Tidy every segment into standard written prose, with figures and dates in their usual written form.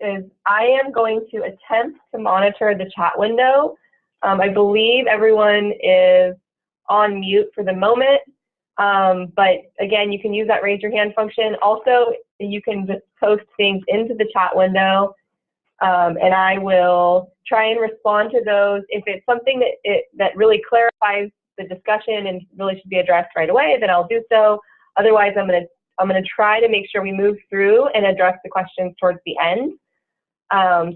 is I am going to attempt to monitor the chat window. I believe everyone is on mute for the moment, but again, you can use that raise your hand function. Also, you can just post things into the chat window, and I will try and respond to those. If it's something that really clarifies the discussion and really should be addressed right away, then I'll do so. Otherwise, I'm going to try to make sure we move through and address the questions towards the end,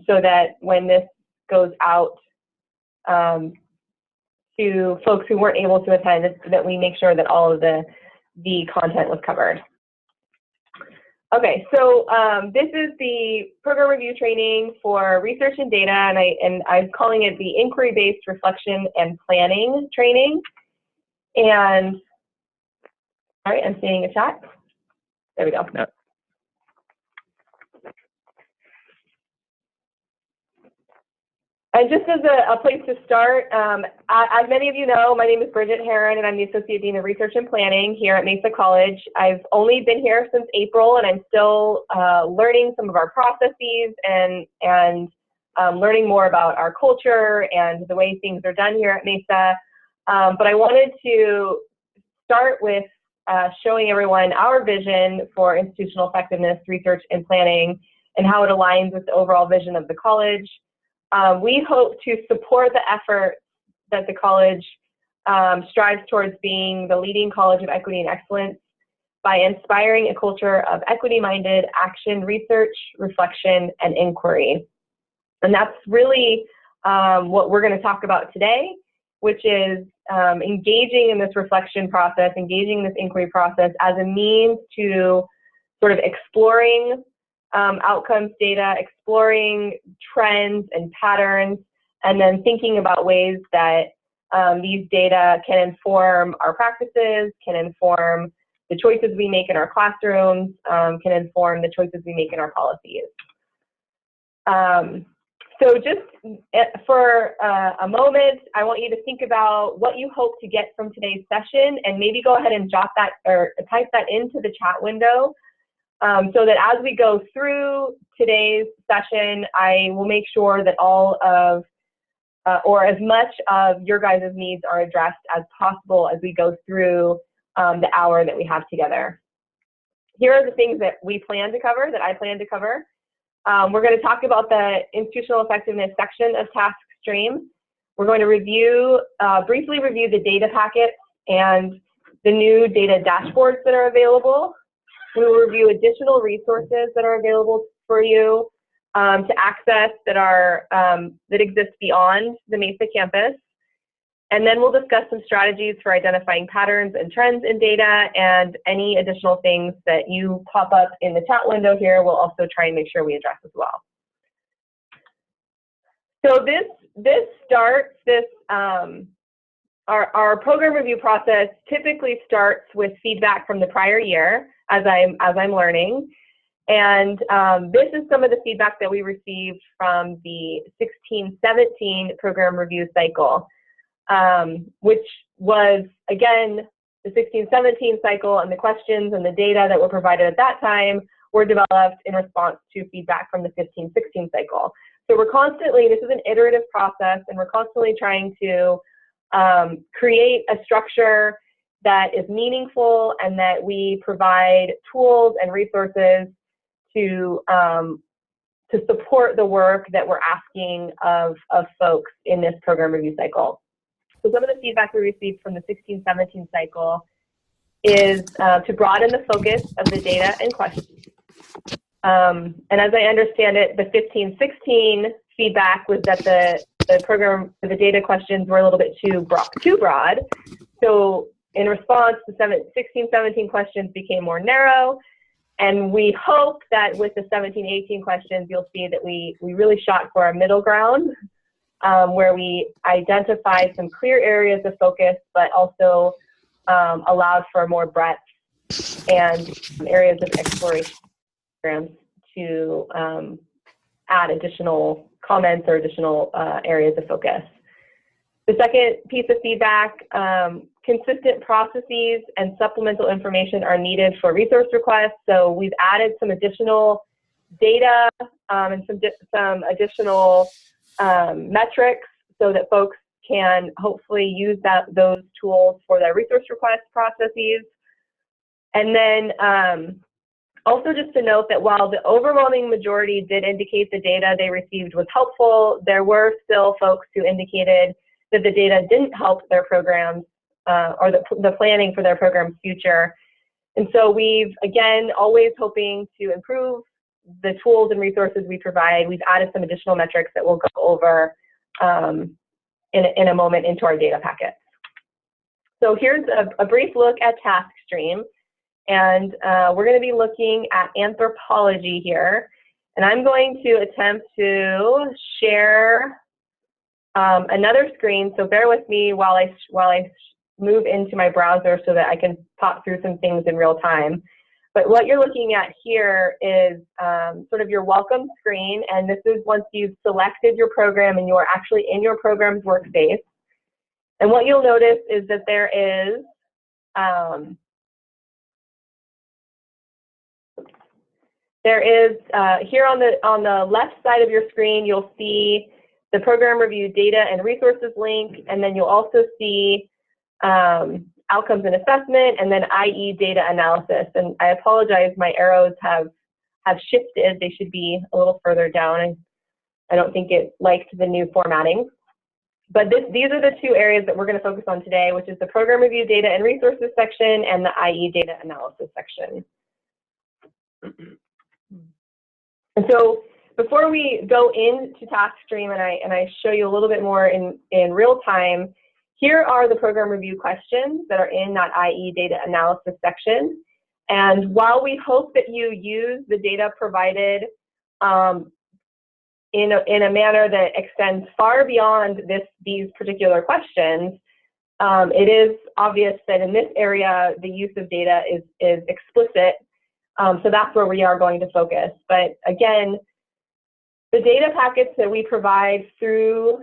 so that when this goes out to folks who weren't able to attend, that we make sure that all of the content was covered. Okay, so this is the program review training for research and data, and I'm calling it the inquiry-based reflection and planning training. And all right, I'm seeing a chat. There we go. No. And just as a place to start, as many of you know, my name is Bridget Heron, and I'm the Associate Dean of Research and Planning here at Mesa College. I've only been here since April, and I'm still learning some of our processes and learning more about our culture and the way things are done here at Mesa. But I wanted to start with showing everyone our vision for institutional effectiveness, research, and planning, and how it aligns with the overall vision of the college. We hope to support the effort that the college strives towards being the leading college of equity and excellence by inspiring a culture of equity-minded action, research, reflection, and inquiry. And that's really what we're going to talk about today, which is engaging in this reflection process, engaging in this inquiry process as a means to sort of exploring outcomes data, exploring trends and patterns, and then thinking about ways that these data can inform our practices, can inform the choices we make in our classrooms, can inform the choices we make in our policies. So just for a moment, I want you to think about what you hope to get from today's session, and maybe go ahead and jot that or type that into the chat window. So that as we go through today's session, I will make sure that all of, or as much of your guys' needs are addressed as possible as we go through the hour that we have together. Here are the things that we plan to cover, that I plan to cover. We're going to talk about the institutional effectiveness section of Task Stream. We're going to review, briefly review the data packets and the new data dashboards that are available. We will review additional resources that are available for you to access that exist beyond the Mesa campus. And then we'll discuss some strategies for identifying patterns and trends in data, and any additional things that you pop up in the chat window here, we'll also try and make sure we address as well. So this starts, our program review process typically starts with feedback from the prior year, as I'm learning, and this is some of the feedback that we received from the 16-17 program review cycle, which was, again, the 16-17 cycle, and the questions and the data that were provided at that time were developed in response to feedback from the 15-16 cycle. So we're constantly, this is an iterative process, and we're constantly trying to create a structure that is meaningful, and that we provide tools and resources to support the work that we're asking of folks in this program review cycle. So some of the feedback we received from the 16-17 cycle is to broaden the focus of the data and questions. And as I understand it, the 15-16 feedback was that the program, the data questions were a little bit too broad. So in response, the 16-17 questions became more narrow, and we hope that with the 17-18 questions, you'll see that we really shot for a middle ground, where we identified some clear areas of focus, but also allowed for more breadth and areas of exploration to add additional comments or additional areas of focus. The second piece of feedback, consistent processes and supplemental information are needed for resource requests. So we've added some additional data and some additional metrics so that folks can hopefully use those tools for their resource request processes. And then also just to note that while the overwhelming majority did indicate the data they received was helpful, there were still folks who indicated that the data didn't help their programs or the planning for their program's future. And so we've, again, always hoping to improve the tools and resources we provide. We've added some additional metrics that we'll go over in a moment into our data packets. So here's a brief look at TaskStream. And we're going to be looking at anthropology here. And I'm going to attempt to share another screen. So bear with me while I move into my browser so that I can pop through some things in real time. But what you're looking at here is sort of your welcome screen. And this is once you've selected your program and you're actually in your program's workspace. And what you'll notice is that there is here on the left side of your screen, you'll see the program review data and resources link, and then you'll also see outcomes and assessment, and then IE data analysis. And I apologize, my arrows have shifted. They should be a little further down. I don't think it liked the new formatting. But these are the two areas that we're going to focus on today, which is the program review data and resources section and the IE data analysis section. And so before we go into TaskStream and I show you a little bit more in real time, here are the program review questions that are in that IE data analysis section. And while we hope that you use the data provided in a manner that extends far beyond these particular questions, it is obvious that in this area, the use of data is explicit. So that's where we are going to focus. But again, the data packets that we provide through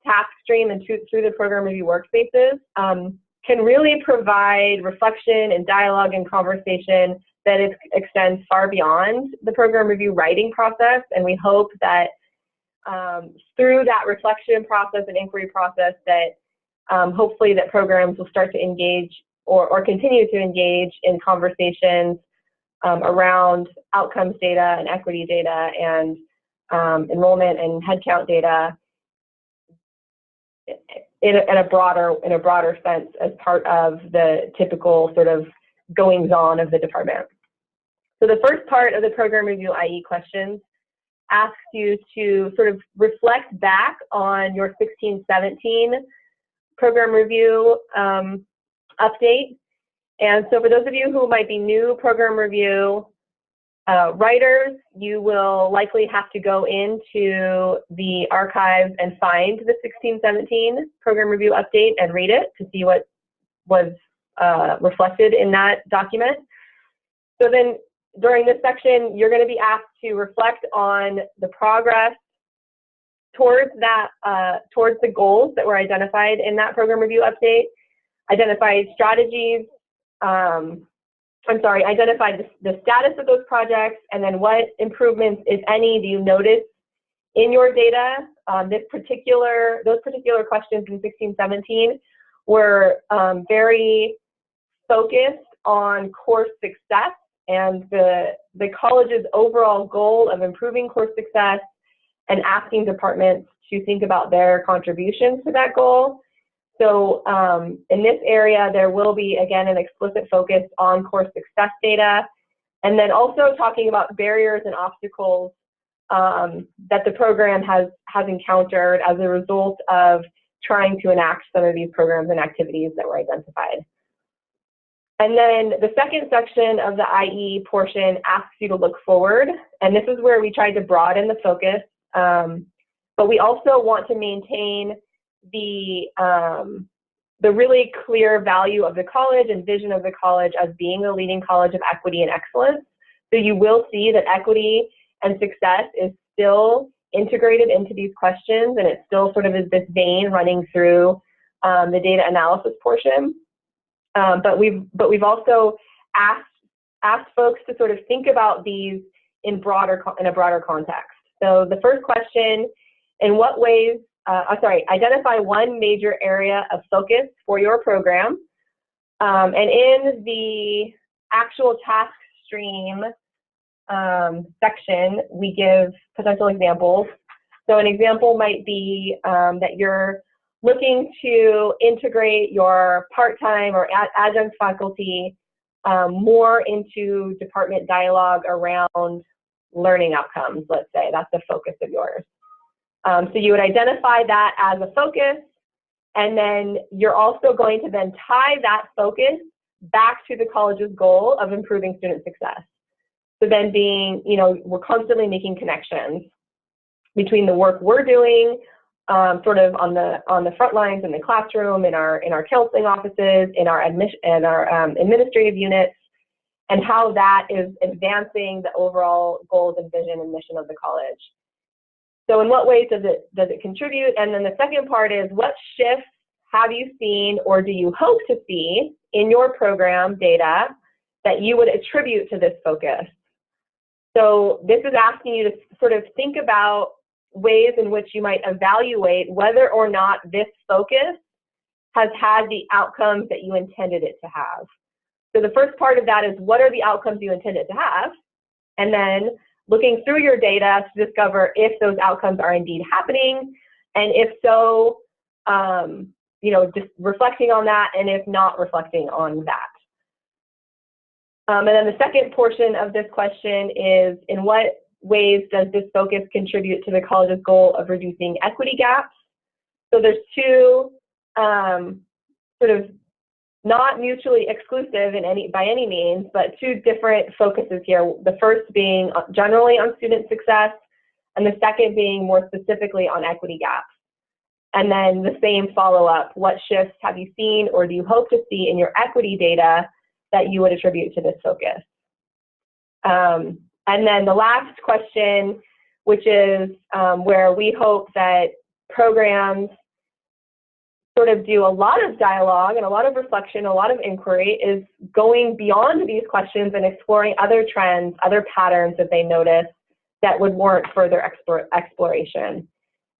TaskStream and through the program review workspaces can really provide reflection and dialogue and conversation that extends far beyond the program review writing process. And we hope that through that reflection process and inquiry process that hopefully that programs will start to engage or continue to engage in conversations around outcomes data and equity data and enrollment and headcount data in a broader sense as part of the typical sort of goings-on of the department. So the first part of the program review IE questions asks you to sort of reflect back on your 16-17 program review update. And so for those of you who might be new program review writers, you will likely have to go into the archives and find the 16-17 program review update and read it to see what was reflected in that document. So then during this section, you're going to be asked to reflect on the progress towards the goals that were identified in that program review update, identify strategies, identify the status of those projects, and then what improvements, if any, do you notice in your data. Those particular questions in 16-17 were very focused on course success and the college's overall goal of improving course success and asking departments to think about their contributions to that goal. So in this area, there will be, again, an explicit focus on course success data, and then also talking about barriers and obstacles that the program has encountered as a result of trying to enact some of these programs and activities that were identified. And then the second section of the IE portion asks you to look forward, and this is where we tried to broaden the focus, but we also want to maintain the really clear value of the college and vision of the college as being a leading college of equity and excellence. So you will see that equity and success is still integrated into these questions, and it still sort of is this vein running through the data analysis portion. But we've also asked folks to sort of think about these in a broader context. So the first question, in what ways, identify one major area of focus for your program. And in the actual task stream section, we give potential examples. So an example might be that you're looking to integrate your part-time or adjunct faculty more into department dialogue around learning outcomes, let's say. That's the focus of yours. So you would identify that as a focus, and then you're also going to then tie that focus back to the college's goal of improving student success. So then we're constantly making connections between the work we're doing sort of on the front lines in the classroom, in our counseling offices, in our administrative units, and how that is advancing the overall goals and vision and mission of the college. So in what ways does it contribute? And then the second part is, what shifts have you seen or do you hope to see in your program data that you would attribute to this focus? So this is asking you to sort of think about ways in which you might evaluate whether or not this focus has had the outcomes that you intended it to have. So the first part of that is, what are the outcomes you intended to have? And then looking through your data to discover if those outcomes are indeed happening, and if so, just reflecting on that, and if not, reflecting on that. And then the second portion of this question is, in what ways does this focus contribute to the college's goal of reducing equity gaps? So there's two sort of not mutually exclusive by any means, but two different focuses here. The first being generally on student success, and the second being more specifically on equity gaps. And then the same follow-up, what shifts have you seen or do you hope to see in your equity data that you would attribute to this focus? And then the last question, which is where we hope that programs sort of do a lot of dialogue and a lot of reflection, a lot of inquiry, is going beyond these questions and exploring other trends, other patterns that they notice that would warrant further exploration.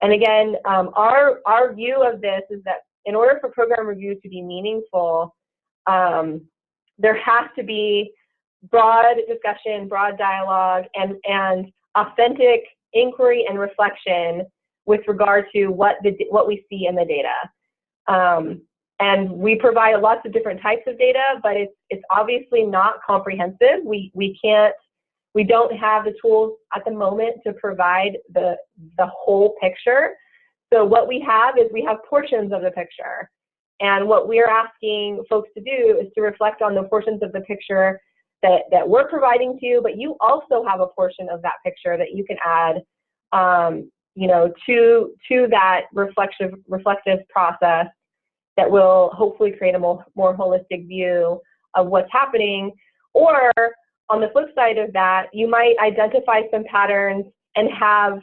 And again, our view of this is that in order for program review to be meaningful, there has to be broad discussion, broad dialogue, and authentic inquiry and reflection with regard to what we see in the data. And we provide lots of different types of data, but it's obviously not comprehensive. We don't have the tools at the moment to provide the whole picture. So what we have is we have portions of the picture. And what we're asking folks to do is to reflect on the portions of the picture that we're providing to you, but you also have a portion of that picture that you can add to that reflective process that will hopefully create a more holistic view of what's happening. Or on the flip side of that, you might identify some patterns and have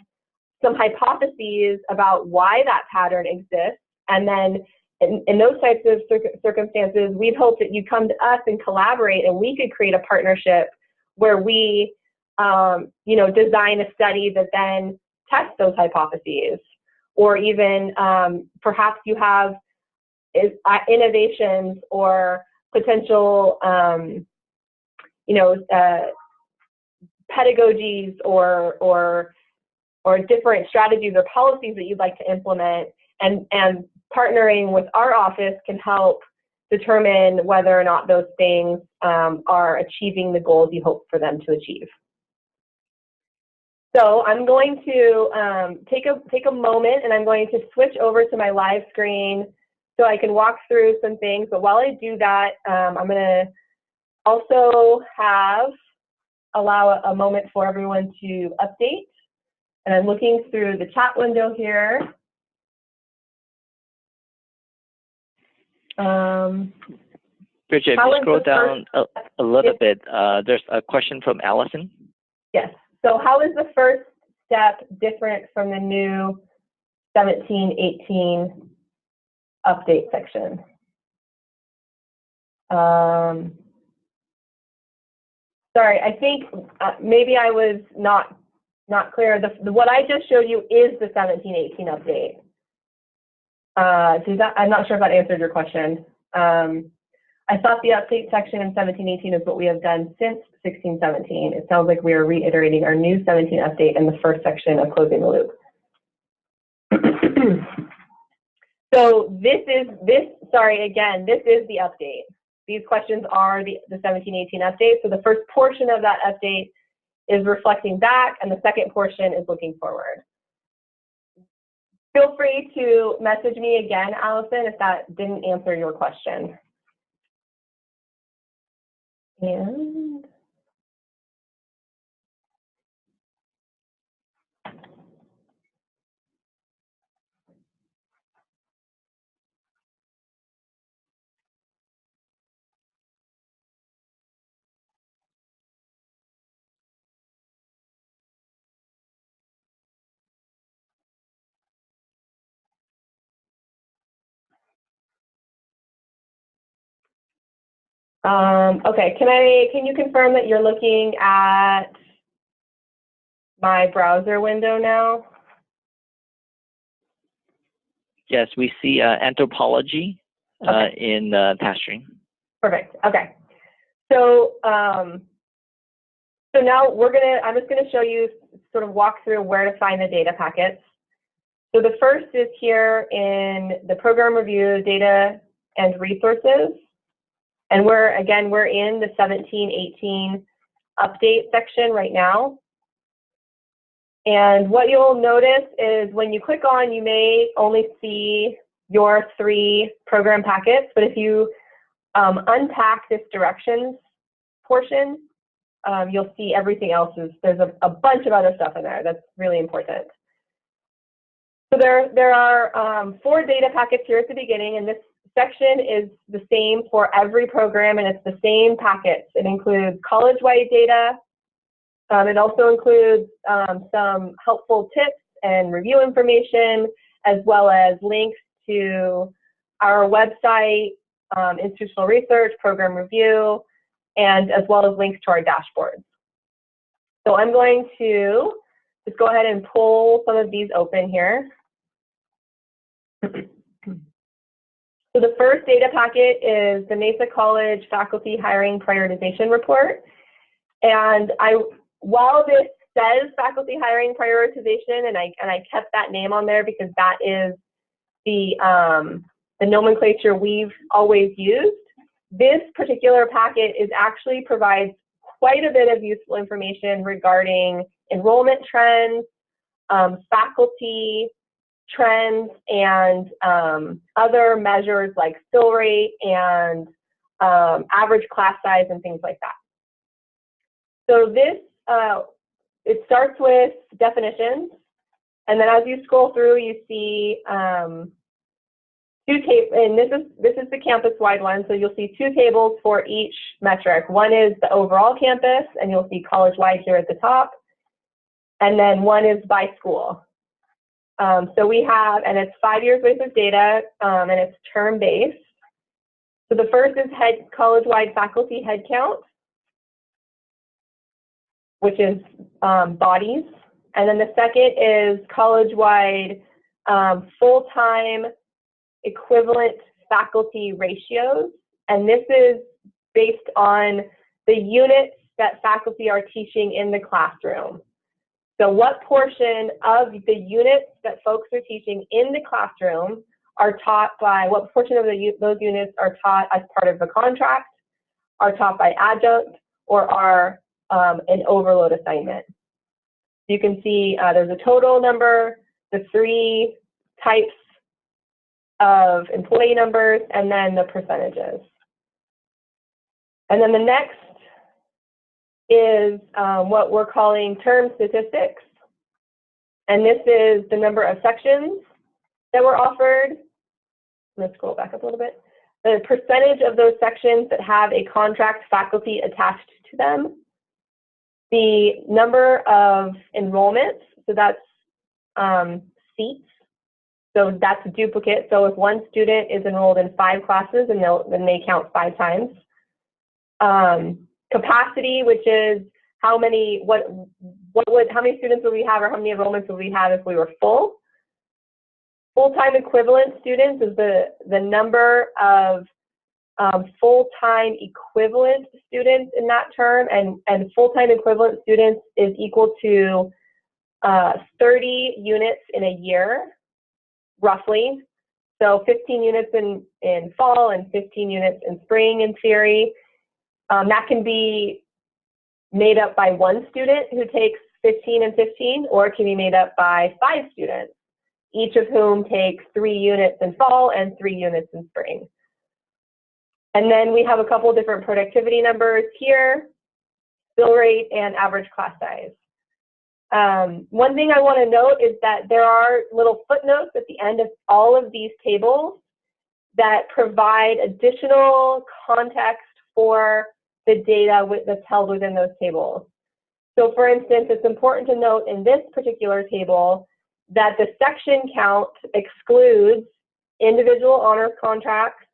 some hypotheses about why that pattern exists. And then in those types of circumstances, we'd hope that you come to us and collaborate, and we could create a partnership where we, design a study that then tests those hypotheses. Or even perhaps you have innovations or potential, pedagogies or different strategies or policies that you'd like to implement, and partnering with our office can help determine whether or not those things are achieving the goals you hope for them to achieve. So I'm going to take a moment, and I'm going to switch over to my live screen so I can walk through some things. But while I do that, I'm going to also allow a moment for everyone to update. And I'm looking through the chat window here. Bridget, if you scroll down a little bit, there's a question from Allison. Yes. So how is the first step different from the new 17-18 update section? Sorry, I think maybe I was not clear. What I just showed you is the 17-18 update. I'm not sure if that answered your question. I thought the update section in 17-18 is what we have done since 16-17. It sounds like we are reiterating our new 17 update in the first section of closing the loop. So sorry, again, this is the update. These questions are the 17-18 update. So the first portion of that update is reflecting back, and the second portion is looking forward. Feel free to message me again, Allison, if that didn't answer your question. And okay, can you confirm that you're looking at my browser window now? Yes, we see anthropology in TaskStream. Perfect. Okay. So so now I'm just gonna show you, sort of walk through where to find the data packets. So the first is here in the program review, data and resources. And we're in the 17-18 update section right now. And what you'll notice is when you click on, you may only see your 3 program packets, but if you unpack this directions portion, you'll see everything else. There's a bunch of other stuff in there that's really important. So there are 4 data packets here at the beginning, and this section is the same for every program, and it's the same packets. It includes college-wide data. It also includes some helpful tips and review information, as well as links to our website, institutional research, program review, and as well as links to our dashboards. So I'm going to just go ahead and pull some of these open here. So the first data packet is the Mesa College Faculty Hiring Prioritization Report. And while this says faculty hiring prioritization, and I kept that name on there because that is the nomenclature we've always used, this particular packet actually provides quite a bit of useful information regarding enrollment trends, faculty trends, and other measures like fill rate and average class size and things like that. So this, it starts with definitions, and then as you scroll through, you see 2 tables, and this is the campus-wide one, so you'll see 2 tables for each metric. One is the overall campus, and you'll see college-wide here at the top, and then one is by school. So we have, and it's 5 years worth of data, and it's term-based. So the first is college-wide faculty headcount, which is bodies. And then the second is college-wide full-time equivalent faculty ratios. And this is based on the units that faculty are teaching in the classroom. So what portion of the units that folks are teaching in the classroom are taught by, what portion of those units are taught as part of the contract, are taught by adjunct, or are an overload assignment. You can see there's a total number, the 3 types of employee numbers, and then the percentages. And then the next is what we're calling term statistics. And this is the number of sections that were offered. Let's scroll back up a little bit. The percentage of those sections that have a contract faculty attached to them. The number of enrollments, so that's seats. So that's a duplicate. So if one student is enrolled in 5 classes, and then they count 5 times. Capacity, which is how many students would we have, or how many enrollments would we have if we were full. Full-time equivalent students is the number of full-time equivalent students in that term, and full-time equivalent students is equal to 30 units in a year, roughly. So 15 units in fall and 15 units in spring in theory. That can be made up by one student who takes 15 and 15, or it can be made up by 5 students, each of whom takes 3 units in fall and 3 units in spring. And then we have a couple different productivity numbers here, fill rate and average class size. One thing I want to note is that there are little footnotes at the end of all of these tables that provide additional context for the data that's held within those tables. So for instance, it's important to note in this particular table that the section count excludes individual honors contracts,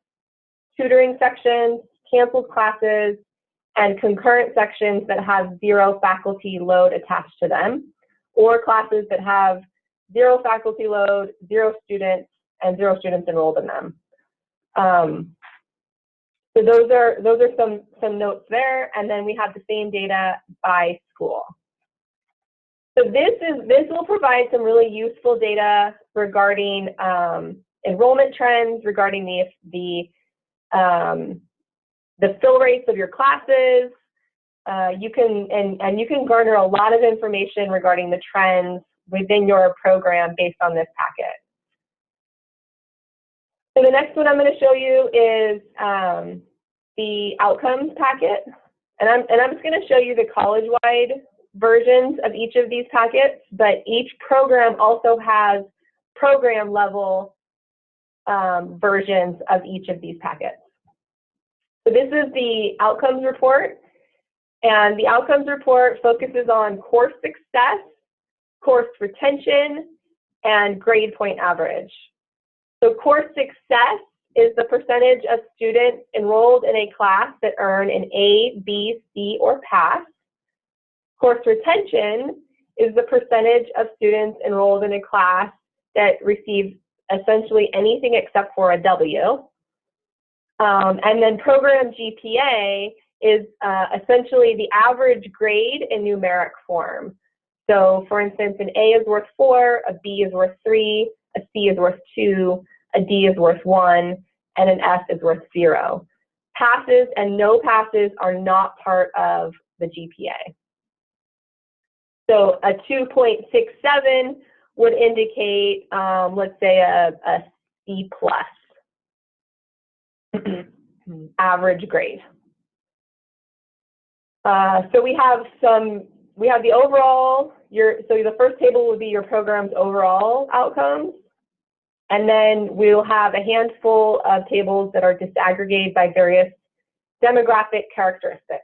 tutoring sections, canceled classes, and concurrent sections that have 0 faculty load attached to them, or classes that have 0 faculty load, 0 students, and 0 students enrolled in them. So those are some notes there, and then we have the same data by school. So this will provide some really useful data regarding enrollment trends, regarding the fill rates of your classes. You can garner a lot of information regarding the trends within your program based on this packet. So the next one I'm going to show you is the outcomes packet, and I'm just going to show you the college-wide versions of each of these packets, but each program also has program-level versions of each of these packets. So this is the outcomes report, and the outcomes report focuses on course success, course retention, and grade point average. So course success is the percentage of students enrolled in a class that earn an A, B, C, or pass. Course retention is the percentage of students enrolled in a class that receives essentially anything except for a W. And then program GPA is essentially the average grade in numeric form. So for instance, an A is worth 4, a B is worth 3, a C is worth 2, a D is worth 1, and an F is worth 0. Passes and no passes are not part of the GPA. So a 2.67 would indicate, let's say, a C+, average grade. So we have the overall, so the first table would be your program's overall outcomes. And then we'll have a handful of tables that are disaggregated by various demographic characteristics.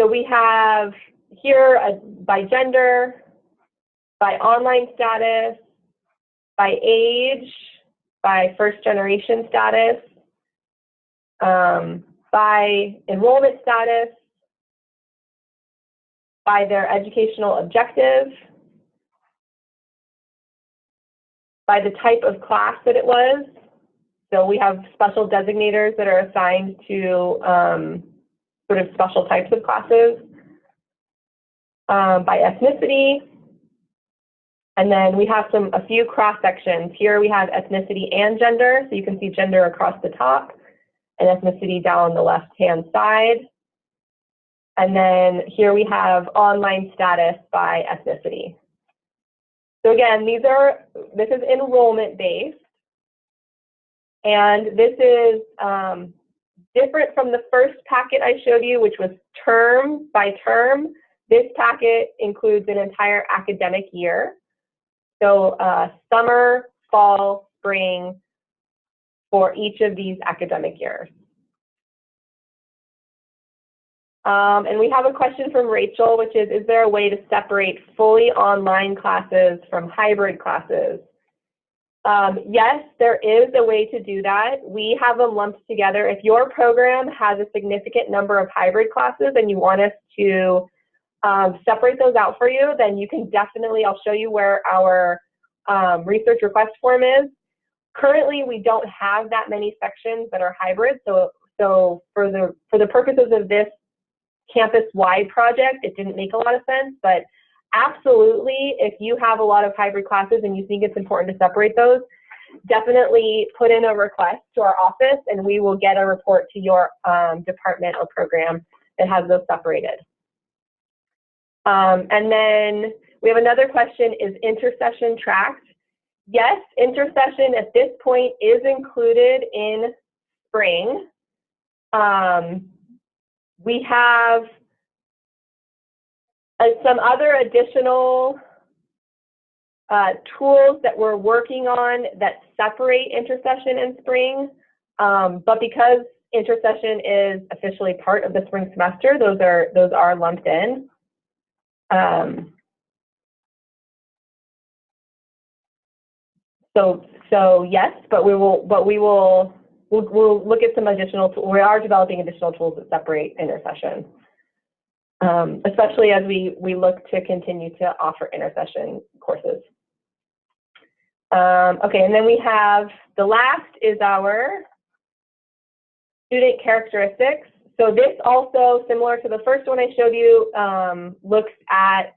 So we have here by gender, by online status, by age, by first generation status, by enrollment status, by their educational objective, by the type of class that it was. So we have special designators that are assigned to sort of special types of classes, by ethnicity, and then we have a few cross sections. Here we have ethnicity and gender, so you can see gender across the top and ethnicity down on the left-hand side. And then here we have online status by ethnicity. So again, this is enrollment based, and this is different from the first packet I showed you, which was term by term. This packet includes an entire academic year. So summer, fall, spring for each of these academic years. And we have a question from Rachel, which is there a way to separate fully online classes from hybrid classes? Yes, there is a way to do that. We have them lumped together. If your program has a significant number of hybrid classes and you want us to separate those out for you, then you can definitely, I'll show you where our research request form is. Currently, we don't have that many sections that are hybrid, so for the purposes of this campus-wide project, it didn't make a lot of sense, but absolutely, if you have a lot of hybrid classes and you think it's important to separate those, definitely put in a request to our office and we will get a report to your department or program that has those separated. And then we have another question, is intersession tracked? Yes, intersession at this point is included in spring. We have some other additional tools that we're working on that separate intersession and spring, but because intersession is officially part of the spring semester, those are lumped in. So yes, but we'll look at some additional tools. We are developing additional tools that separate intersession, especially as we look to continue to offer intersession courses. Okay, and then we have, the last is our student characteristics. So this also, similar to the first one I showed you, looks at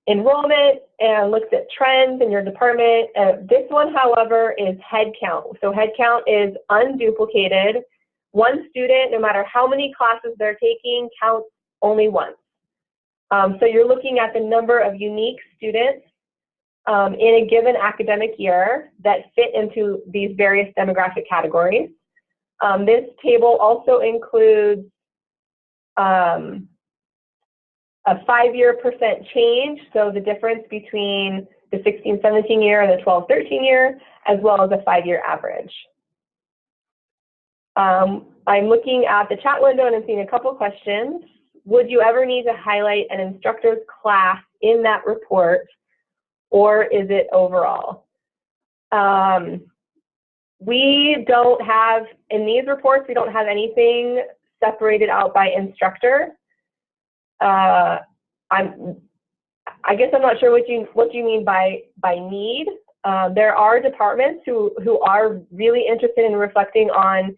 enrollment and looks at trends in your department. This one, however, is head count. So head count is unduplicated. One student, no matter how many classes they're taking, counts only once. So you're looking at the number of unique students in a given academic year that fit into these various demographic categories. This table also includes a 5-year percent change, so the difference between the 16-17 year and the 12-13 year, as well as a 5-year average. I'm looking at the chat window and I'm seeing a couple questions. Would you ever need to highlight an instructor's class in that report, or is it overall? We don't have, in these reports, we don't have anything separated out by instructor. I guess I'm not sure what you mean by need. There are departments who are really interested in reflecting on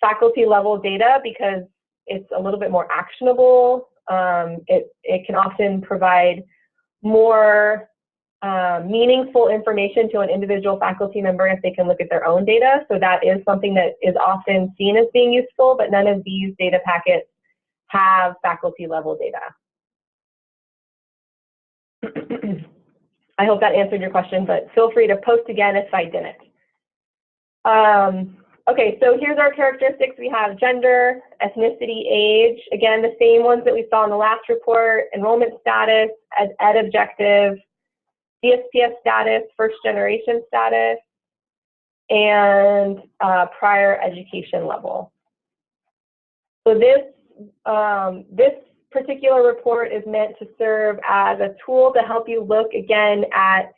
faculty level data because it's a little bit more actionable. It can often provide more meaningful information to an individual faculty member if they can look at their own data. So that is something that is often seen as being useful, but none of these data packets have faculty level data. I hope that answered your question, but feel free to post again if I didn't. Okay, so here's our characteristics. We have gender, ethnicity, age, again, the same ones that we saw in the last report, enrollment status, ed objective, DSPS status, first generation status, and prior education level. So this particular report is meant to serve as a tool to help you look again at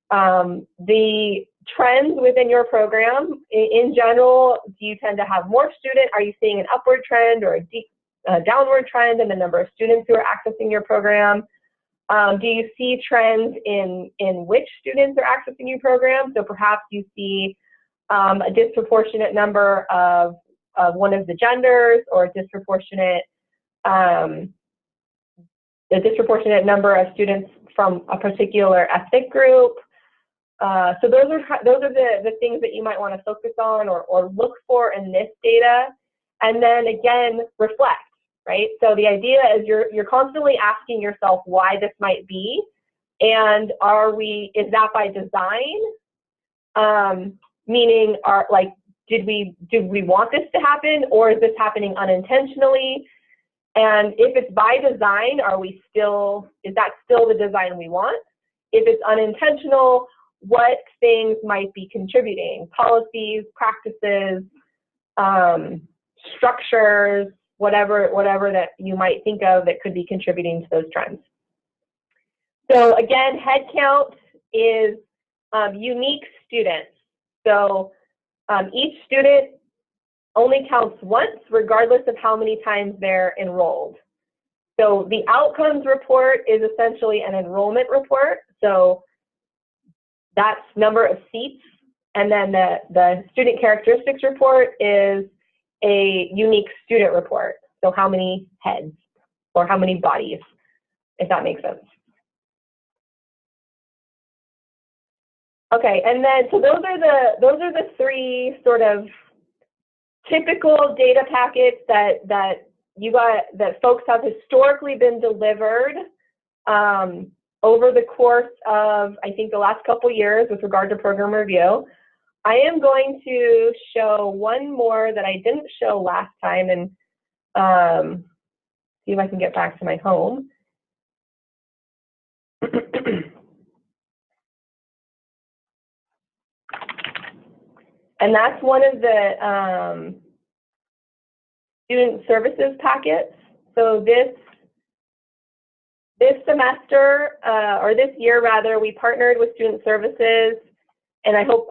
the trends within your program. In general, do you tend to have more students? Are you seeing an upward trend or a downward trend in the number of students who are accessing your program? Do you see trends in which students are accessing your program? So perhaps you see a disproportionate number of one of the genders, or a disproportionate number of students from a particular ethnic group. So those are the things that you might want to focus on or look for in this data, and then again reflect. Right? So the idea is you're constantly asking yourself why this might be, and is that by design? Meaning, did we want this to happen, or is this happening unintentionally? And if it's by design, is that still the design we want? If it's unintentional, what things might be contributing? Policies, practices, structures, whatever that you might think of that could be contributing to those trends. So again, head count is unique students. So each student only counts once, regardless of how many times they're enrolled. So the outcomes report is essentially an enrollment report. So that's number of seats. And then the student characteristics report is a unique student report. So how many heads or how many bodies, if that makes sense. Okay, and then so those are the three sort of typical data packets that folks have historically been delivered over the course of, I think, the last couple years with regard to program review. I am going to show one more that I didn't show last time, and see if I can get back to my home. And that's one of the student services packets. So this semester, or this year rather, we partnered with student services, and I hope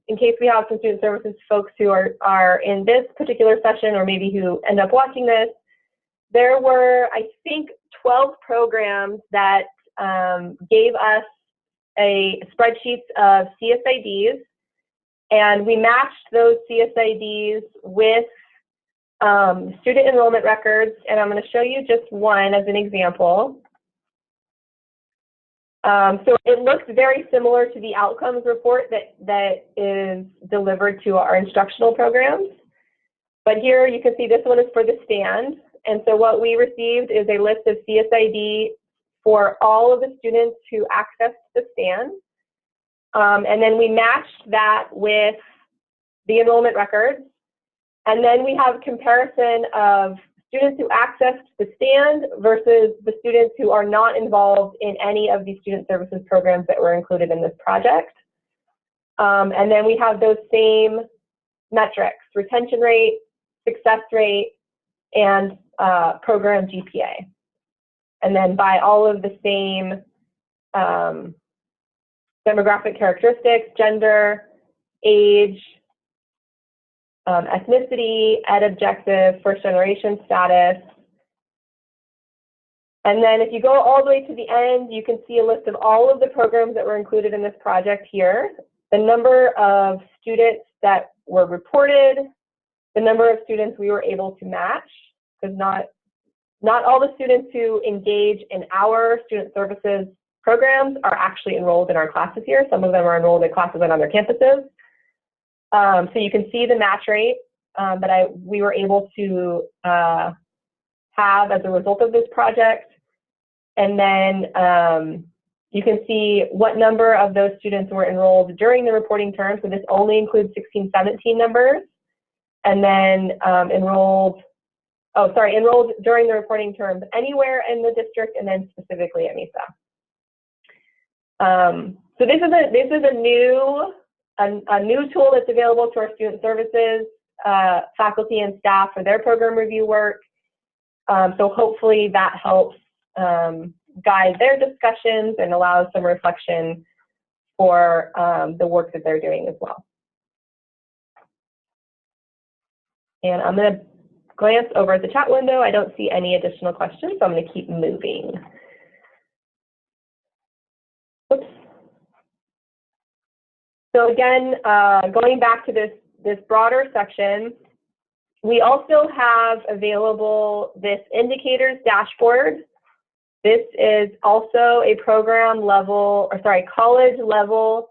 in case we have some student services folks who are in this particular session, or maybe who end up watching this, there were, I think, 12 programs that gave us spreadsheets of CSIDs, and we matched those CSIDs with student enrollment records, and I'm going to show you just one as an example. So it looks very similar to the outcomes report that is delivered to our instructional programs. But here you can see this one is for the stand. And so what we received is a list of CSID for all of the students who accessed the stand. And then we matched that with the enrollment records. And then we have comparison of students who accessed the stand versus the students who are not involved in any of these student services programs that were included in this project. And then we have those same metrics: retention rate, success rate, and program GPA. And then by all of the same demographic characteristics: gender, age, ethnicity, ed objective, first generation status. And then if you go all the way to the end, you can see a list of all of the programs that were included in this project here, the number of students that were reported, the number of students we were able to match, because not all the students who engage in our student services programs are actually enrolled in our classes here. Some of them are enrolled in classes on other campuses. So you can see the match rate that we were able to have as a result of this project. And then you can see what number of those students were enrolled during the reporting term. So this only includes 16-17 numbers. And then enrolled during the reporting term anywhere in the district, and then specifically at MESA. So this is a new tool that's available to our student services faculty and staff for their program review work. So hopefully that helps guide their discussions and allows some reflection for the work that they're doing as well. And I'm going to glance over at the chat window. I don't see any additional questions, so I'm going to keep moving. Oops. So again, going back to this broader section, we also have available this indicators dashboard. This is also a program level, or sorry, college level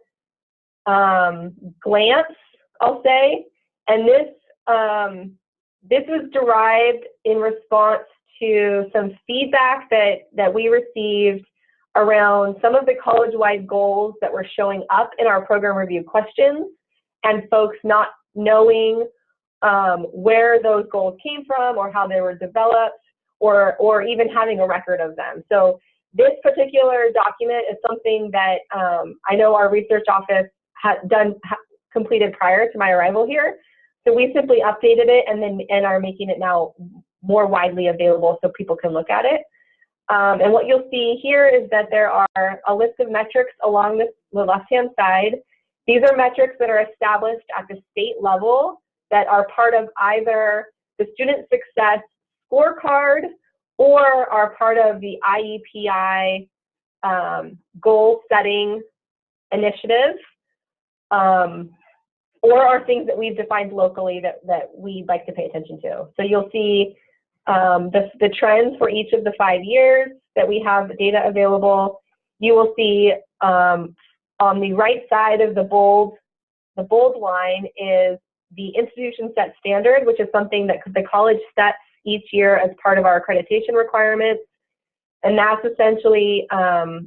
glance, I'll say. And this was derived in response to some feedback that we received around some of the college-wide goals that were showing up in our program review questions, and folks not knowing where those goals came from or how they were developed, or even having a record of them. So this particular document is something that I know our research office had completed prior to my arrival here. So we simply updated it and are making it now more widely available so people can look at it. And what you'll see here is that there are a list of metrics along the left-hand side. These are metrics that are established at the state level that are part of either the Student Success Scorecard or are part of the IEPI goal setting initiative, or are things that we've defined locally that we'd like to pay attention to. So you'll see the trends for each of the 5 years that we have data available. You will see on the right side of the bold line is the institution set standard, which is something that the college sets each year as part of our accreditation requirements. And that's essentially,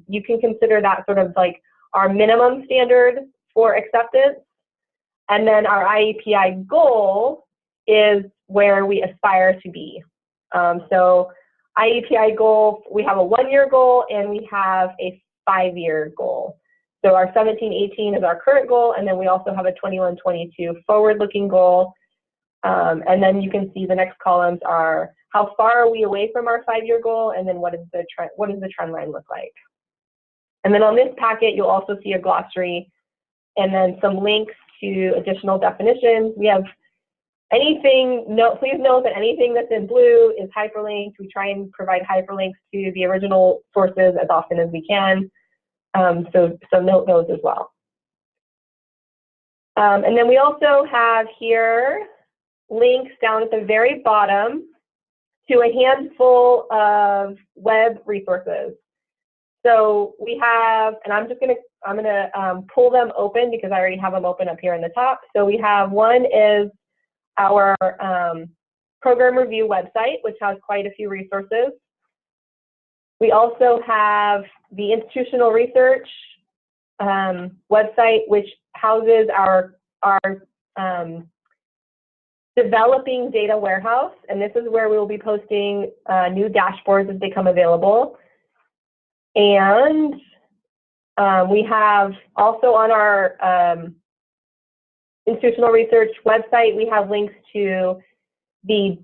you can consider that sort of like our minimum standard for acceptance. And then our IEPI goal is where we aspire to be. So IEPI goal, we have a 1-year goal and we have a 5-year goal. So our 17-18 is our current goal, and then we also have a 21-22 forward-looking goal. And then you can see the next columns are how far are we away from our 5-year goal, and then what does the trend line look like. And then on this packet, you'll also see a glossary and then some links to additional definitions. We have anything, please note that anything that's in blue is hyperlinked. We try and provide hyperlinks to the original sources as often as we can. So note those as well. And then we also have here links down at the very bottom to a handful of web resources. So we have, and I'm gonna pull them open because I already have them open up here in the top. So we have, one is our program review website, which has quite a few resources. We also have the institutional research website, which houses our developing data warehouse, and this is where we will be posting new dashboards as they come available. And we have also on our institutional research website, we have links to the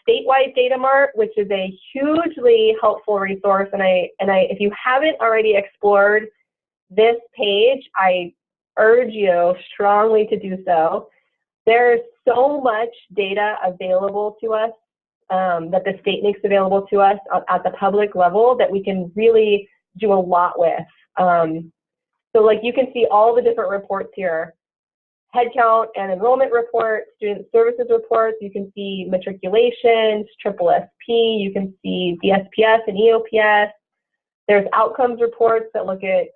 statewide data mart, which is a hugely helpful resource. And if you haven't already explored this page, I urge you strongly to do so. There's so much data available to us that the state makes available to us at the public level that we can really do a lot with. So like you can see all the different reports here. Headcount and enrollment reports, student services reports, you can see matriculations, SSSP, you can see DSPS and EOPS. There's outcomes reports that look at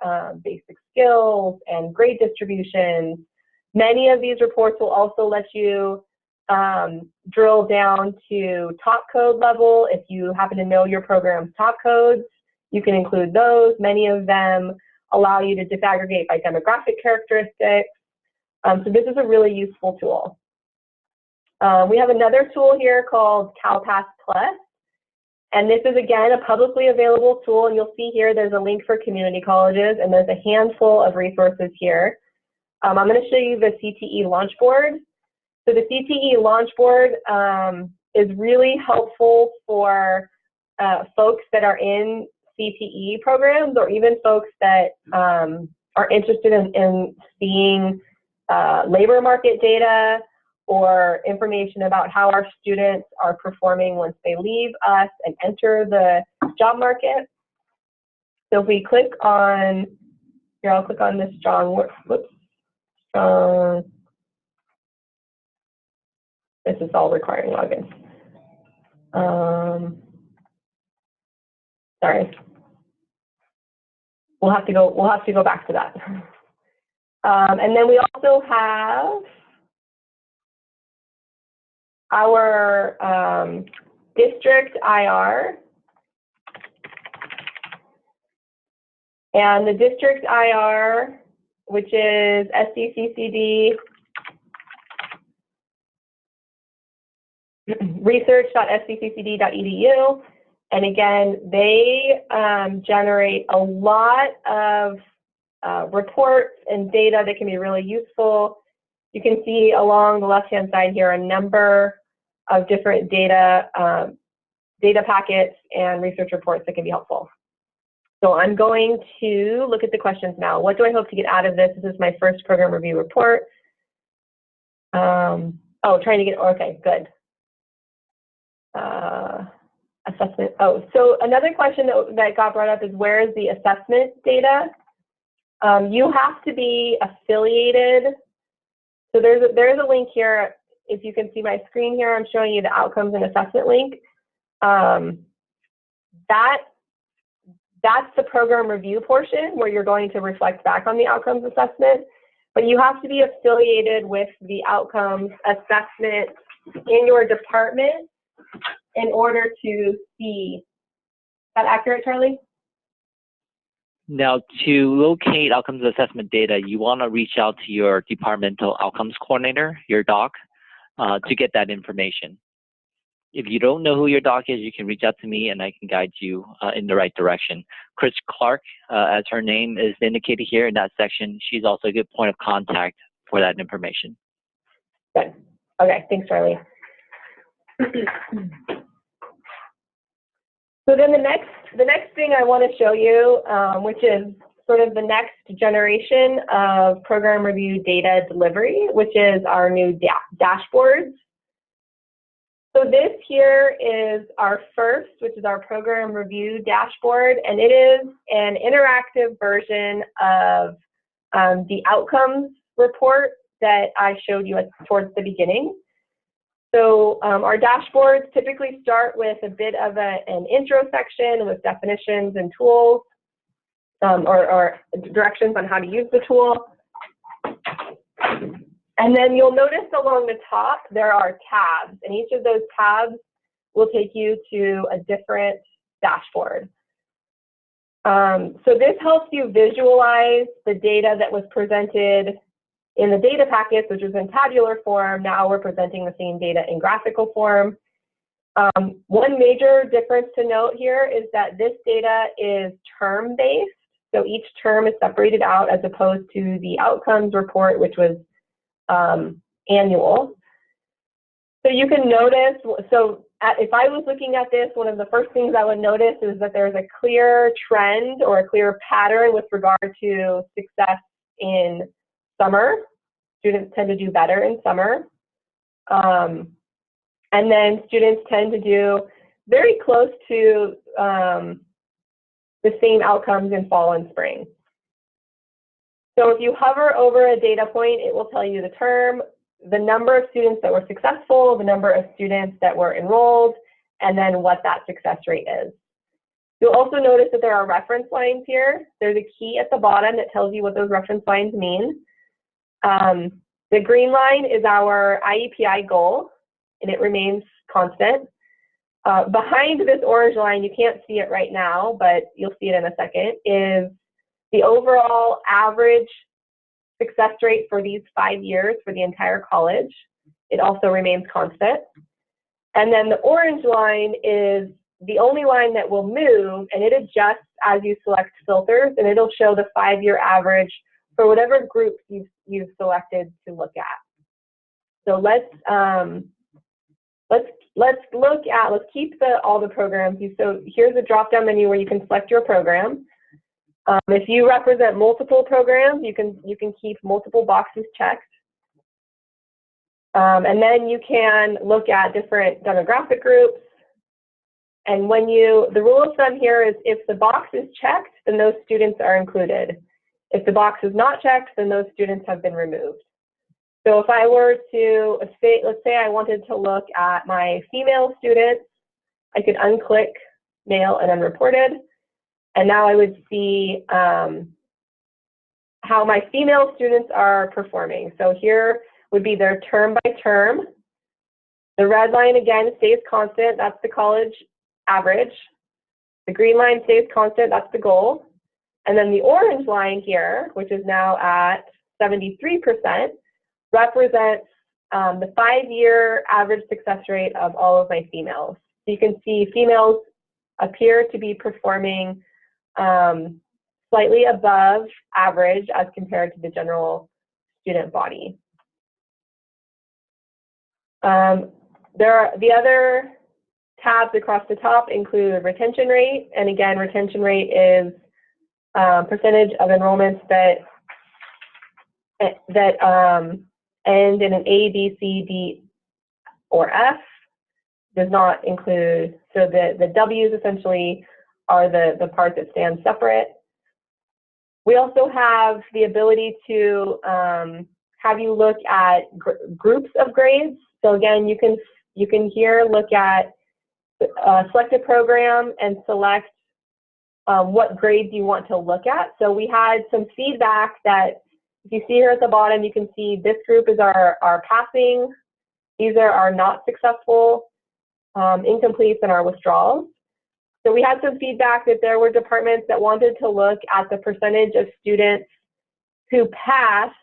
basic skills and grade distributions. Many of these reports will also let you drill down to top code level. If you happen to know your program's top codes, you can include those. Many of them allow you to disaggregate by demographic characteristics. So this is a really useful tool. We have another tool here called CalPass Plus, and this is again a publicly available tool, and you'll see here there's a link for community colleges, and there's a handful of resources here. I'm going to show you the CTE launch board. So the CTE launch board is really helpful for folks that are in CTE programs, or even folks that are interested in seeing labor market data or information about how our students are performing once they leave us and enter the job market. So if we click on, here I'll click on this strong, this is all requiring logins. Sorry. We'll have to go back to that. And then we also have our district IR. And the district IR, which is SDCCD research.sdccd.edu. And again, they generate a lot of reports and data that can be really useful. You can see along the left-hand side here a number of different data data packets and research reports that can be helpful. So I'm going to look at the questions now. What do I hope to get out of this? This is my first program review report. Oh, trying to get, okay, good. Assessment, oh, so another question that got brought up is where is the assessment data? You have to be affiliated. So there's a link here. If you can see my screen here, I'm showing you the outcomes and assessment link. That's the program review portion where you're going to reflect back on the outcomes assessment, but you have to be affiliated with the outcomes assessment in your department in order to see. Is that accurate, Charlie? Now, to locate outcomes assessment data, you want to reach out to your departmental outcomes coordinator, your doc, to get that information. If you don't know who your doc is, you can reach out to me and I can guide you in the right direction. Chris Clark, as her name is indicated here in that section, she's also a good point of contact for that information. Good. Okay, thanks, Charlie. So then the next thing I want to show you, which is sort of the next generation of program review data delivery, which is our new dashboards. So this here is our first, which is our program review dashboard, and it is an interactive version of the outcomes report that I showed you towards the beginning. So our dashboards typically start with a bit of an intro section with definitions and tools, or directions on how to use the tool. And then you'll notice along the top there are tabs, and each of those tabs will take you to a different dashboard. So this helps you visualize the data that was presented in the data packets, which was in tabular form. Now we're presenting the same data in graphical form. One major difference to note here is that this data is term-based. So each term is separated out as opposed to the outcomes report, which was annual. So you can notice, if I was looking at this, one of the first things I would notice is that there's a clear trend or a clear pattern with regard to success in summer. Students tend to do better in summer. And then students tend to do very close to the same outcomes in fall and spring. So if you hover over a data point, it will tell you the term, the number of students that were successful, the number of students that were enrolled, and then what that success rate is. You'll also notice that there are reference lines here. There's a key at the bottom that tells you what those reference lines mean. The green line is our IEPI goal, and it remains constant. Behind this orange line, you can't see it right now, but you'll see it in a second, is the overall average success rate for these 5 years for the entire college. It also remains constant. And then the orange line is the only line that will move, and it adjusts as you select filters, and it'll show the 5-year average for whatever group you've selected to look at. So let's keep all the programs. So here's a drop-down menu where you can select your program. If you represent multiple programs, you can keep multiple boxes checked. And then you can look at different demographic groups. And the rule of thumb here is if the box is checked, then those students are included. If the box is not checked, then those students have been removed. So if I were to say, let's say I wanted to look at my female students, I could unclick male and unreported. And now I would see how my female students are performing. So here would be their term by term. The red line again stays constant, that's the college average. The green line stays constant, that's the goal. And then the orange line here, which is now at 73%, represents the 5-year average success rate of all of my females. So you can see females appear to be performing slightly above average as compared to the general student body. The other tabs across the top include retention rate, and again, retention rate is percentage of enrollments that end in an A, B, C, D, or F. Does not include, so the W's essentially are the part that stands separate. We also have the ability to have you look at groups of grades. So again, you can here look at select a program and select what grades you want to look at. So we had some feedback that, if you see here at the bottom, you can see this group is our passing, these are our not successful, incompletes, and our withdrawals. So we had some feedback that there were departments that wanted to look at the percentage of students who passed,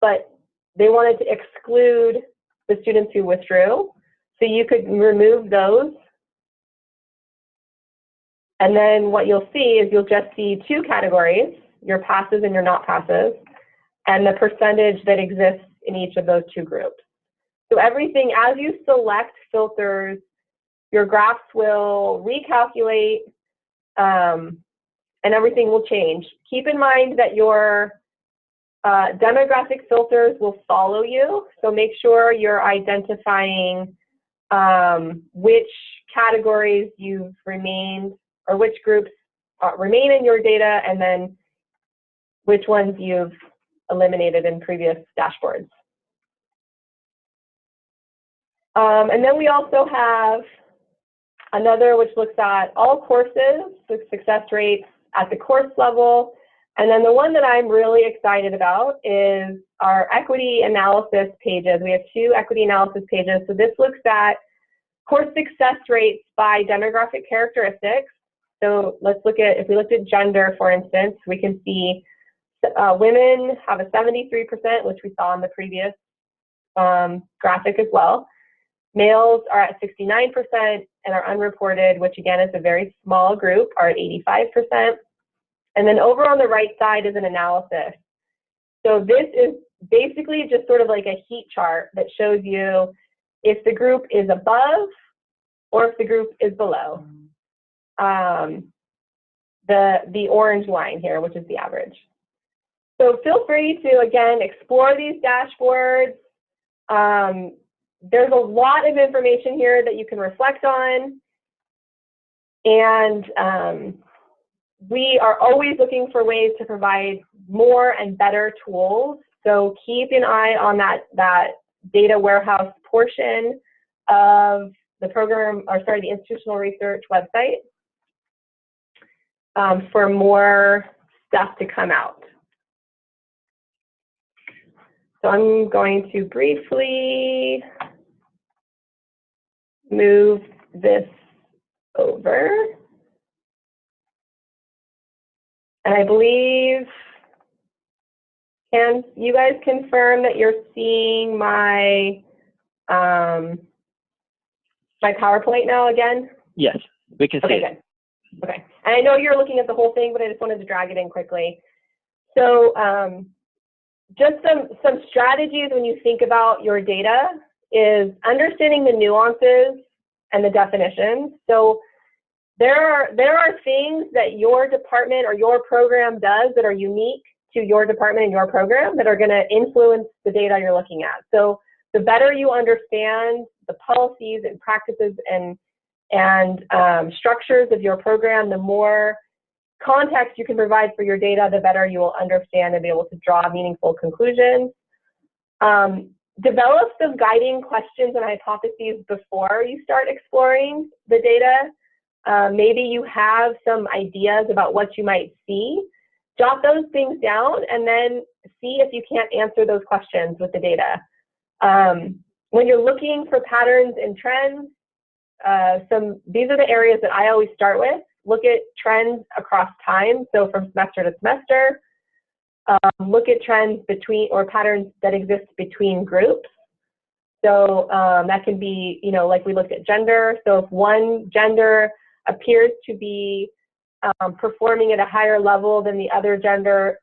but they wanted to exclude the students who withdrew. So you could remove those. And then what you'll see is you'll just see two categories, your passes and your not passes, and the percentage that exists in each of those two groups. So everything, as you select filters, your graphs will recalculate and everything will change. Keep in mind that your demographic filters will follow you, so make sure you're identifying which categories you've remained, or which groups remain in your data, and then which ones you've eliminated in previous dashboards. And then we also have another which looks at all courses, so success rates at the course level. And then the one that I'm really excited about is our equity analysis pages. We have two equity analysis pages. So this looks at course success rates by demographic characteristics. So let's look at, if we looked at gender, for instance, we can see women have a 73%, which we saw in the previous graphic as well. Males are at 69%, and our unreported, which again is a very small group, are at 85%. And then over on the right side is an analysis. So this is basically just sort of like a heat chart that shows you if the group is above or if the group is below the orange line here, which is the average. So feel free to, again, explore these dashboards. There's a lot of information here that you can reflect on. And we are always looking for ways to provide more and better tools. So keep an eye on that data warehouse portion of the program, or sorry, the institutional research website for more stuff to come out. So I'm going to briefly move this over. And I believe, can you guys confirm that you're seeing my my PowerPoint now again? Yes, we can see it. Good. Okay. And I know you're looking at the whole thing, but I just wanted to drag it in quickly. So just some strategies when you think about your data is understanding the nuances and the definitions. So there are things that your department or your program does that are unique to your department and your program that are going to influence the data you're looking at. So the better you understand the policies and practices and structures of your program, the more context you can provide for your data, the better you will understand and be able to draw meaningful conclusions. Develop some guiding questions and hypotheses before you start exploring the data. Maybe you have some ideas about what you might see. Jot those things down and then see if you can't answer those questions with the data. When you're looking for patterns and trends, these are the areas that I always start with. Look at trends across time, so from semester to semester. Look at trends between, or patterns that exist between groups. So that can be, like we looked at gender. So if one gender appears to be performing at a higher level than the other gender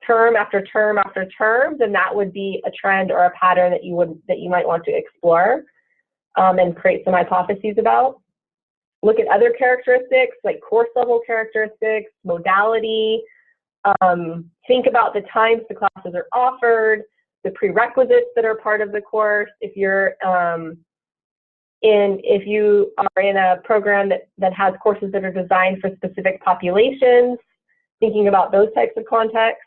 term after term after term, then that would be a trend or a pattern that you might want to explore. and create some hypotheses about. Look at other characteristics like course level characteristics, modality. Think about the times the classes are offered, the prerequisites that are part of the course. If you are in a program that has courses that are designed for specific populations, thinking about those types of contexts.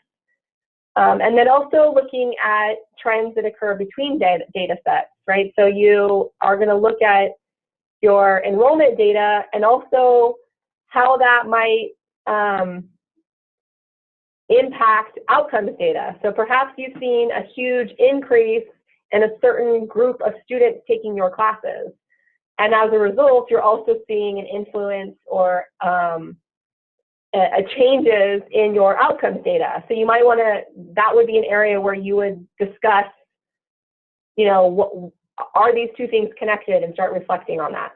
And then also looking at trends that occur between data sets, right? So you are going to look at your enrollment data and also how that might impact outcomes data. So perhaps you've seen a huge increase in a certain group of students taking your classes. And as a result, you're also seeing an influence or changes in your outcomes data. So you might want to, that would be an area where you would discuss, you know, what, are these two things connected, and start reflecting on that.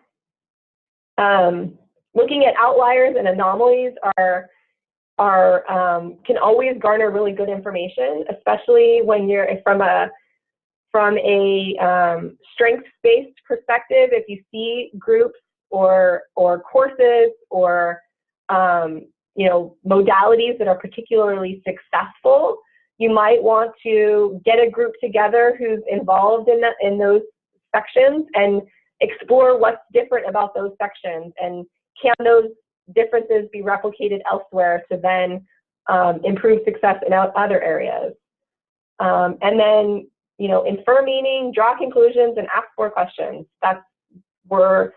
Looking at outliers and anomalies can always garner really good information, especially when you're from a strengths-based perspective. If you see groups or courses or you know, modalities that are particularly successful, you might want to get a group together who's involved in those sections and explore what's different about those sections, and can those differences be replicated elsewhere to then improve success in other areas. And then, you know, infer meaning, draw conclusions, and ask more questions. That's where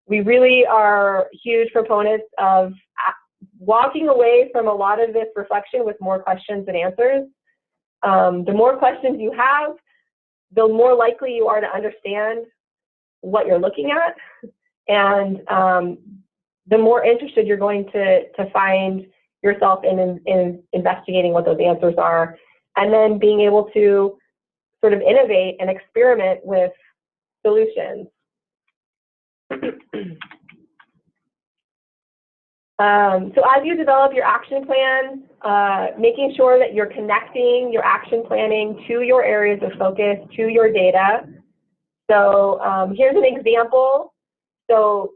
we really are huge proponents of walking away from a lot of this reflection with more questions than answers. The more questions you have, the more likely you are to understand what you're looking at, and the more interested you're going to find yourself in investigating what those answers are, and then being able to sort of innovate and experiment with solutions. So as you develop your action plan, making sure that you're connecting your action planning to your areas of focus, to your data. So here's an example. So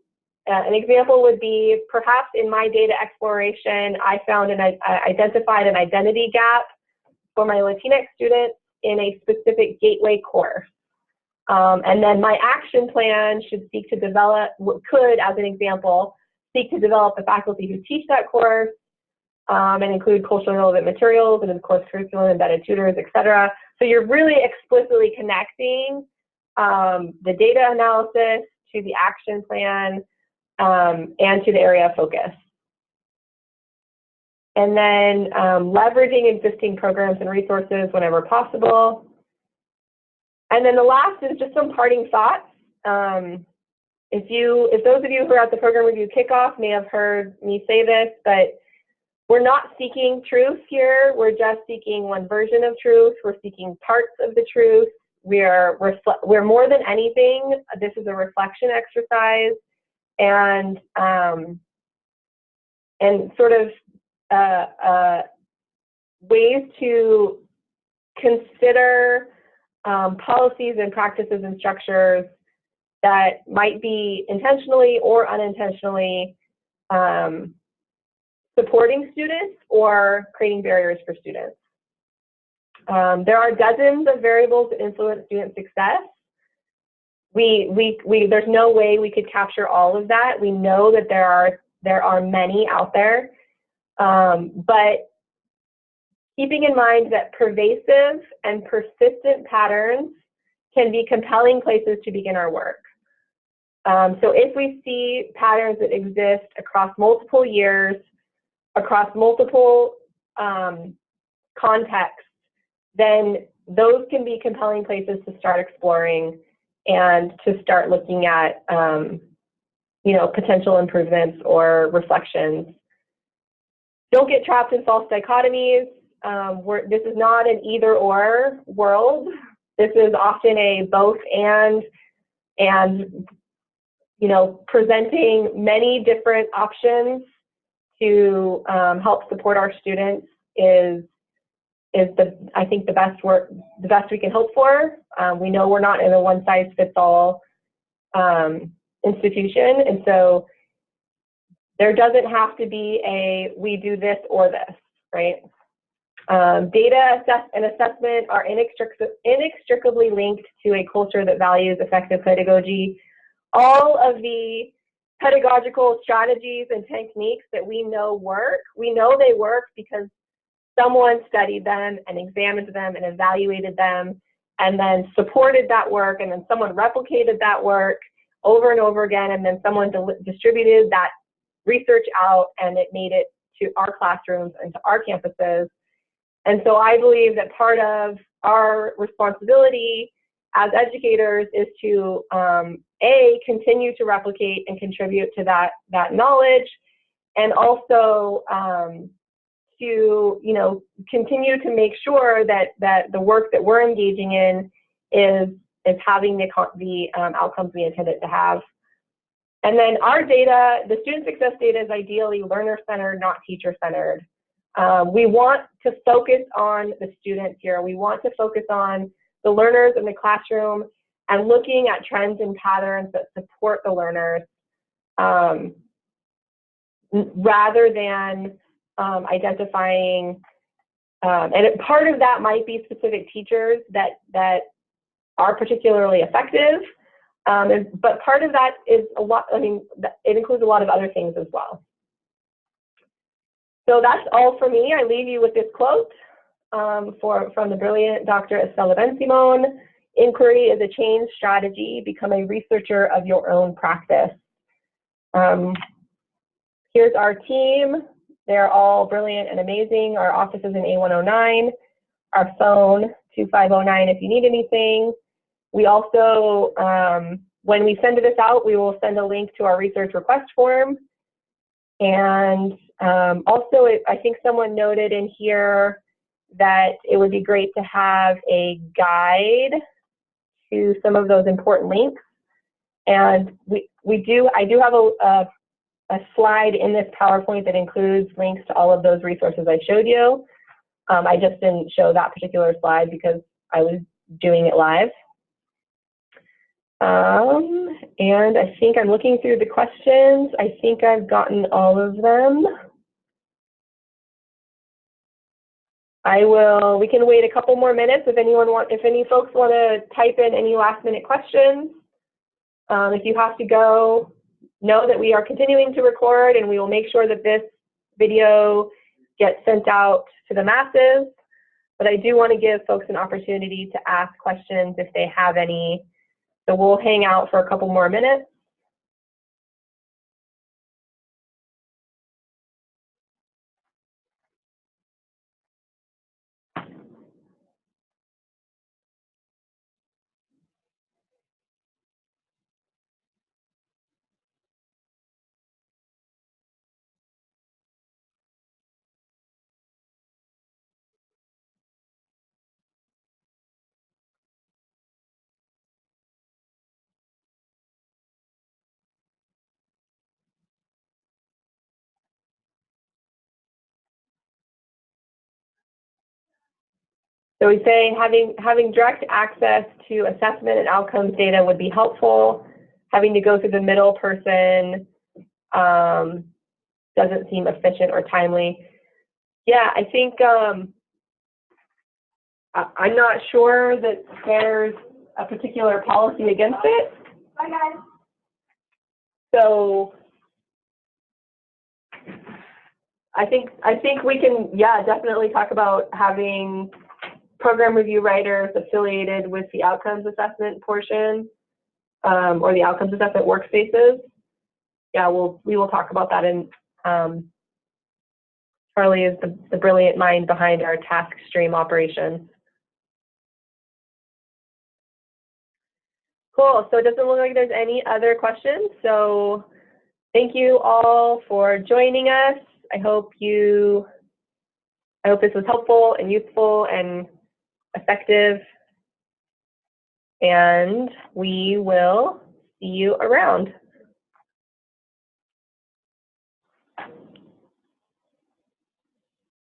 an example would be, perhaps in my data exploration, I found I identified an identity gap for my Latinx students in a specific gateway course. And then my action plan should seek to develop, could, as an example, seek to develop the faculty who teach that course, and include culturally relevant materials and, of course, curriculum, embedded tutors, etc. So you're really explicitly connecting the data analysis to the action plan and to the area of focus. And then leveraging existing programs and resources whenever possible. And then the last is just some parting thoughts. If those of you who are at the program review kickoff may have heard me say this, but we're not seeking truth here. We're just seeking one version of truth. We're seeking parts of the truth. We're more than anything, this is a reflection exercise, and sort of ways to consider policies and practices and structures that might be intentionally or unintentionally supporting students or creating barriers for students. There are dozens of variables that influence student success. There's no way we could capture all of that. We know that there are many out there, but keeping in mind that pervasive and persistent patterns can be compelling places to begin our work. So if we see patterns that exist across multiple years, across multiple contexts, then those can be compelling places to start exploring and to start looking at you know, potential improvements or reflections. Don't get trapped in false dichotomies. This is not an either-or world. This is often a both and you know, presenting many different options to help support our students is I think the best we can hope for. We know we're not in a one-size-fits-all institution. And so there doesn't have to be a, we do this or this, right? Data and assessment are inextricably linked to a culture that values effective pedagogy. All of the pedagogical strategies and techniques that we know work, we know they work because someone studied them and examined them and evaluated them and then supported that work, and then someone replicated that work over and over again, and then someone distributed that research out, and it made it to our classrooms and to our campuses. And so I believe that part of our responsibility as educators is to, A, continue to replicate and contribute to that knowledge, and also to, you know, continue to make sure that the work that we're engaging in is having the outcomes we intend it to have. And then our data, the student success data, is ideally learner-centered, not teacher-centered. We want to focus on the students here. We want to focus on the learners in the classroom and looking at trends and patterns that support the learners, rather than identifying, and part of that might be specific teachers that are particularly effective, but part of that is a lot, I mean, it includes a lot of other things as well. So that's all for me. I leave you with this quote from the brilliant Dr. Estela Bensimon. Inquiry is a change strategy. Become a researcher of your own practice. Here's our team. They're all brilliant and amazing. Our office is in A109. Our phone, 2509 if you need anything. We also, when we send this out, we will send a link to our research request form. And also, I think someone noted in here that it would be great to have a guide to some of those important links. And I do have a slide in this PowerPoint that includes links to all of those resources I showed you. I just didn't show that particular slide because I was doing it live. And I think I'm looking through the questions. I think I've gotten all of them. We can wait a couple more minutes if any folks want to type in any last minute questions. If you have to go, know that we are continuing to record, and we will make sure that this video gets sent out to the masses. But I do want to give folks an opportunity to ask questions if they have any. So we'll hang out for a couple more minutes. So we say having direct access to assessment and outcomes data would be helpful. Having to go through the middle person doesn't seem efficient or timely. Yeah, I think I'm not sure that there's a particular policy against it. Bye, guys. So I think we can, yeah, definitely talk about having program review writers affiliated with the outcomes assessment portion, or the outcomes assessment workspaces. Yeah, we will talk about that. And Charlie is the brilliant mind behind our task stream operations. Cool, so it doesn't look like there's any other questions. So thank you all for joining us. I hope this was helpful and useful and effective, and we will see you around.